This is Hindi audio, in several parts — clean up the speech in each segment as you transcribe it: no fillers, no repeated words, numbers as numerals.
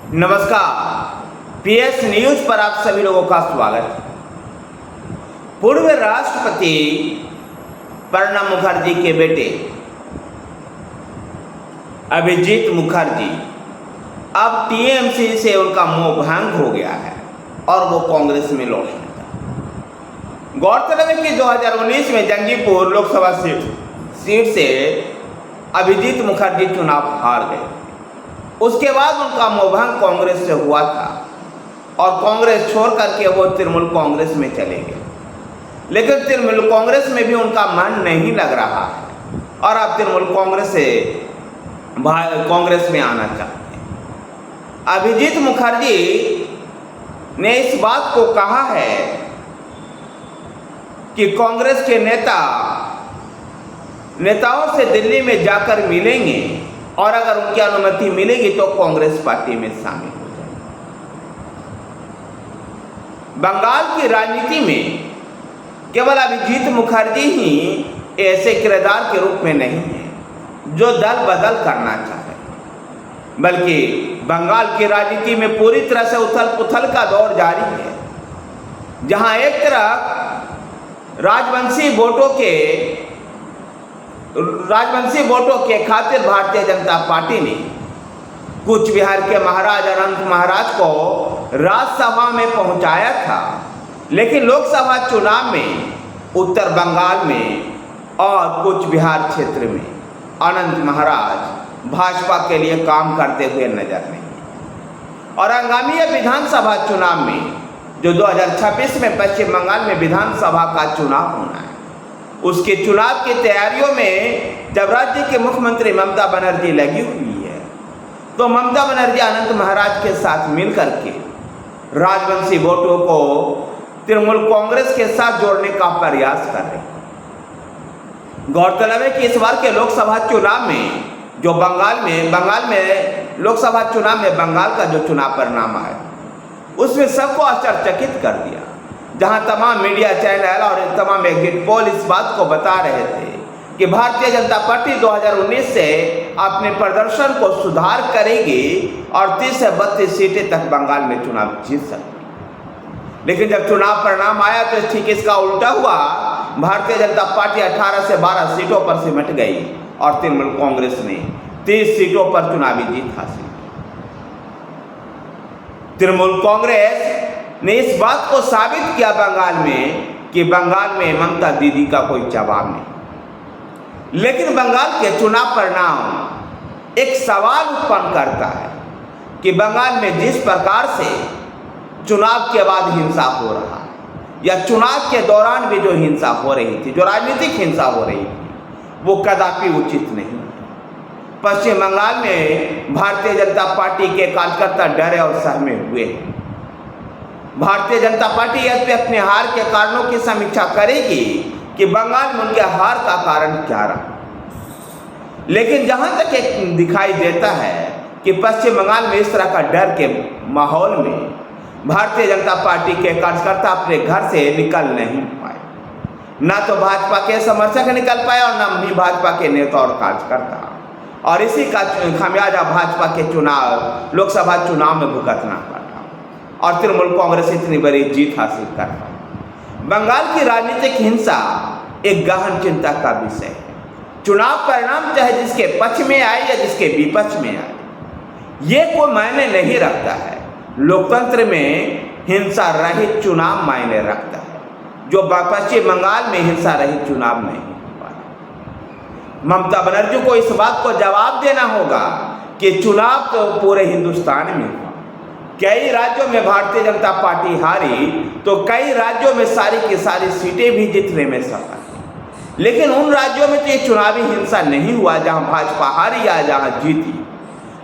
नमस्कार, पीएस न्यूज पर आप सभी लोगों का स्वागत। पूर्व राष्ट्रपति प्रणब मुखर्जी के बेटे अभिजीत मुखर्जी अब टीएमसी से उनका मोह भंग हो गया है और वो कांग्रेस में लौट गए। गौरतलब है कि 2019 में जंगीपुर लोकसभा सीट से अभिजीत मुखर्जी चुनाव हार गए। उसके बाद उनका मोहभंग कांग्रेस से हुआ था और कांग्रेस छोड़ करके वो तृणमूल कांग्रेस में चले गए। लेकिन तृणमूल कांग्रेस में भी उनका मन नहीं लग रहा है और अब तृणमूल कांग्रेस में आना चाहते हैं। अभिजीत मुखर्जी ने इस बात को कहा है कि कांग्रेस के नेताओं से दिल्ली में जाकर मिलेंगे और अगर उनकी अनुमति मिलेगी तो कांग्रेस पार्टी में शामिल हो जाएंगे। बंगाल की राजनीति में केवल अभिजीत मुखर्जी ही ऐसे किरदार के रूप में नहीं है जो दल बदल करना चाहे, बल्कि बंगाल की राजनीति में पूरी तरह से उथल पुथल का दौर जारी है, जहां एक तरफ राजवंशी वोटों के खातिर भारतीय जनता पार्टी ने कूच बिहार के महाराज अनंत महाराज को राज्यसभा में पहुंचाया था, लेकिन लोकसभा चुनाव में उत्तर बंगाल में और कूच बिहार क्षेत्र में अनंत महाराज भाजपा के लिए काम करते हुए नजर नहीं। और आगामी विधानसभा चुनाव में जो 2026 में पश्चिम बंगाल में विधानसभा का चुनाव होना है, उसके चुनाव की तैयारियों में जब राज्य के मुख्यमंत्री ममता बनर्जी लगी हुई है, तो ममता बनर्जी अनंत महाराज के साथ मिलकर के राजवंशी वोटों को तृणमूल कांग्रेस के साथ जोड़ने का प्रयास कर रहे हैं। गौरतलब है कि इस बार के लोकसभा चुनाव में जो बंगाल में लोकसभा चुनाव में बंगाल का जो चुनाव परिणाम आया, उसमें सबको आश्चर्यचकित कर दिया, जहां तमाम मीडिया चैनल और तमाम एग्जिट पोल इस बात को बता रहे थे कि भारतीय जनता पार्टी 2019 से अपने प्रदर्शन को सुधार करेगी और 30 से 32 सीटें तक बंगाल में चुनाव जीत सकती। लेकिन जब चुनाव परिणाम आया तो ठीक इसका उल्टा हुआ। भारतीय जनता पार्टी 18 से 12 सीटों पर सिमट गई और तृणमूल कांग्रेस ने 30 सीटों पर चुनावी जीत हासिल की। तृणमूल कांग्रेस ने इस बात को साबित किया बंगाल में कि बंगाल में ममता दीदी का कोई जवाब नहीं। लेकिन बंगाल के चुनाव परिणाम एक सवाल उत्पन्न करता है कि बंगाल में जिस प्रकार से चुनाव के बाद हिंसा हो रहा है या चुनाव के दौरान भी जो हिंसा हो रही थी, जो राजनीतिक हिंसा हो रही थी, वो कदापि उचित नहीं। पश्चिम बंगाल में भारतीय जनता पार्टी के कार्यकर्ता डरे और सहमे हुए हैं। भारतीय जनता पार्टी इस पे अपने हार के कारणों की समीक्षा करेगी कि बंगाल में उनके हार का कारण क्या रहा। लेकिन जहां तक एक दिखाई देता है कि पश्चिम बंगाल में इस तरह का डर के माहौल में भारतीय जनता पार्टी के कार्यकर्ता अपने घर से निकल नहीं पाए, ना तो भाजपा के समर्थक निकल पाए और न भी भाजपा के नेता और कार्यकर्ता, और इसी का खामियाजा भाजपा के लोकसभा चुनाव में भुगतना पड़ा और तृणमूल कांग्रेस इतनी बड़ी जीत हासिल कर पाई। बंगाल की राजनीतिक हिंसा एक गहन चिंता का विषय है। चुनाव परिणाम चाहे जिसके पक्ष में आए या जिसके विपक्ष में आए, ये कोई मायने नहीं रखता है। लोकतंत्र में हिंसा रहित चुनाव मायने रखता है, जो पश्चिम बंगाल में हिंसा रहित चुनाव नहीं हुआ। ममता बनर्जी को इस बात को जवाब देना होगा कि चुनाव तो पूरे हिंदुस्तान में हुआ। कई राज्यों में भारतीय जनता पार्टी हारी तो कई राज्यों में सारी की सारी सीटें भी जीतने में सफल थी, लेकिन उन राज्यों में तो ये चुनावी हिंसा नहीं हुआ जहां भाजपा हारी या जहां जीती।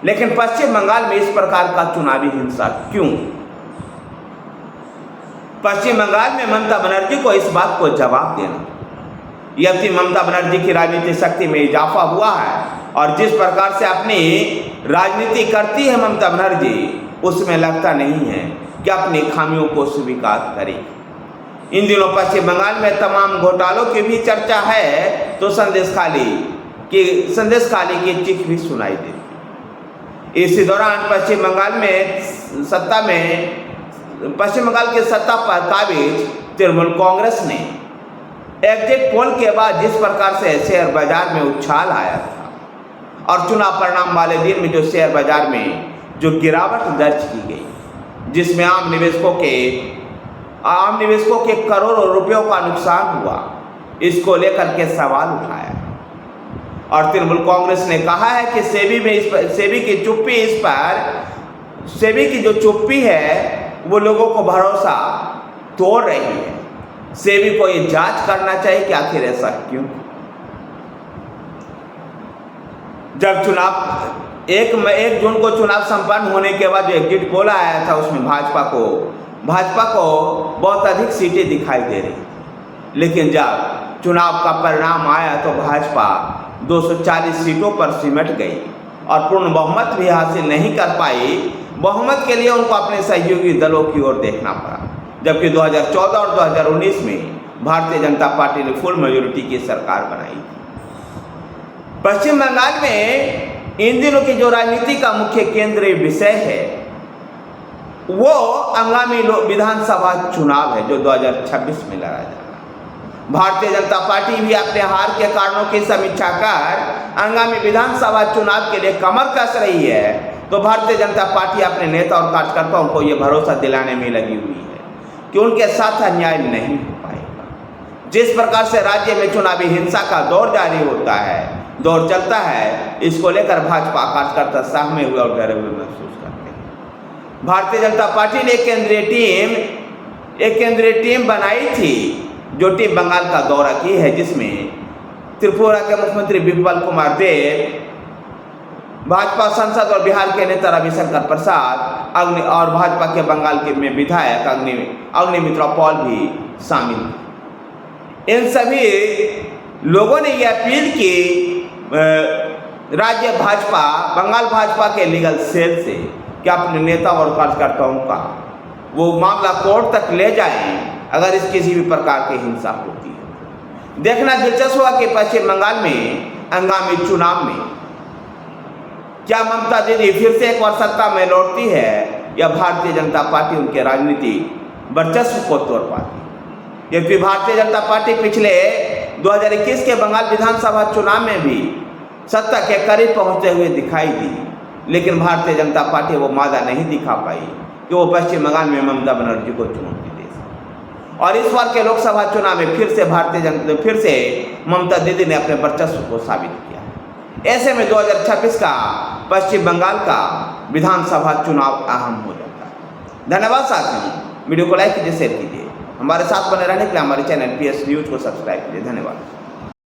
लेकिन पश्चिम बंगाल में इस प्रकार का चुनावी हिंसा क्यों? पश्चिम बंगाल में ममता बनर्जी को इस बात को जवाब देना। यदि ममता बनर्जी की राजनीतिक शक्ति में इजाफा हुआ है और जिस प्रकार से अपनी राजनीति करती है ममता बनर्जी, उसमें लगता नहीं है कि अपनी खामियों को स्वीकार करे। इन दिनों पश्चिम बंगाल में तमाम घोटालों की भी चर्चा है तो संदेश खाली की चीख भी सुनाई देती। इसी दौरान पश्चिम बंगाल के सत्ता पर काबिज तृणमूल कांग्रेस ने एग्जिट पोल के बाद जिस प्रकार से शेयर बाजार में उछाल आया था और चुनाव परिणाम वाले दिन में जो शेयर बाजार में जो गिरावट दर्ज की गई, जिसमें आम निवेशकों के करोड़ों रुपयों का नुकसान हुआ, इसको लेकर के सवाल उठाया और तृणमूल कांग्रेस ने कहा है कि सेबी की जो चुप्पी है वो लोगों को भरोसा तोड़ रही है। सेबी को ये जांच करना चाहिए कि आखिर ऐसा क्यों। जब चुनाव 1 जून को चुनाव संपन्न होने के बाद जो एग्जिट पोल आया था उसमें भाजपा को बहुत अधिक सीटें दिखाई दे रही, लेकिन जब चुनाव का परिणाम आया तो भाजपा 240 सीटों पर सिमट गई और पूर्ण बहुमत भी हासिल नहीं कर पाई। बहुमत के लिए उनको अपने सहयोगी दलों की ओर देखना पड़ा, जबकि 2014 और 2019 में भारतीय जनता पार्टी ने फुल मेजोरिटी की सरकार बनाई। पश्चिम बंगाल में इन दिनों की जो राजनीति का मुख्य केंद्रीय विषय है वो आगामी विधानसभा चुनाव है जो 2026 में लड़ा जाएगा। भारतीय जनता पार्टी भी अपने हार के कारणों की समीक्षा कर आगामी विधानसभा चुनाव के लिए कमर कस रही है, तो भारतीय जनता पार्टी अपने नेता और कार्यकर्ताओं को यह भरोसा दिलाने में लगी हुई है कि उनके साथ अन्याय नहीं हो पाएगा। जिस प्रकार से राज्य में चुनावी हिंसा का दौर जारी होता है, दौर चलता है, इसको लेकर भाजपा कार्यकर्ता सहमे हुए और डरे हुए महसूस करते हैं। भारतीय जनता पार्टी ने एक केंद्रीय टीम बनाई थी जो टीम बंगाल का दौरा की है, जिसमें त्रिपुरा के मुख्यमंत्री विप्लव कुमार देव, भाजपा सांसद और बिहार के नेता रविशंकर प्रसाद और भाजपा के बंगाल के में विधायक अग्निमित्रा पॉल भी शामिल थे। इन सभी लोगों ने यह अपील की बंगाल भाजपा के लीगल सेल से कि अपने नेता और कार्यकर्ताओं का वो मामला कोर्ट तक ले जाएं अगर इस किसी भी प्रकार की हिंसा होती है। देखना दिलचस्प हुआ कि पश्चिम बंगाल में आगामी चुनाव में क्या ममता दीदी फिर से एक बार सत्ता में लौटती है या भारतीय जनता पार्टी उनके राजनीतिक वर्चस्व को तोड़ पाती है। क्योंकि भारतीय जनता पार्टी पिछले 2021 के बंगाल विधानसभा चुनाव में भी सत्ता के करीब पहुंचते हुए दिखाई दी, लेकिन भारतीय जनता पार्टी वो मादा नहीं दिखा पाई कि वो पश्चिम बंगाल में ममता बनर्जी को चुनौती दे सके। और इस बार के लोकसभा चुनाव में फिर से ममता दीदी ने अपने वर्चस्व को साबित किया। ऐसे में 2026 का पश्चिम बंगाल का विधानसभा चुनाव अहम हो जाता है। धन्यवाद साथियों, वीडियो को लाइक कीजिए, शेयर कीजिए। हमारे साथ बने रहने के लिए हमारे चैनल PS न्यूज को सब्सक्राइब कीजिए। धन्यवाद।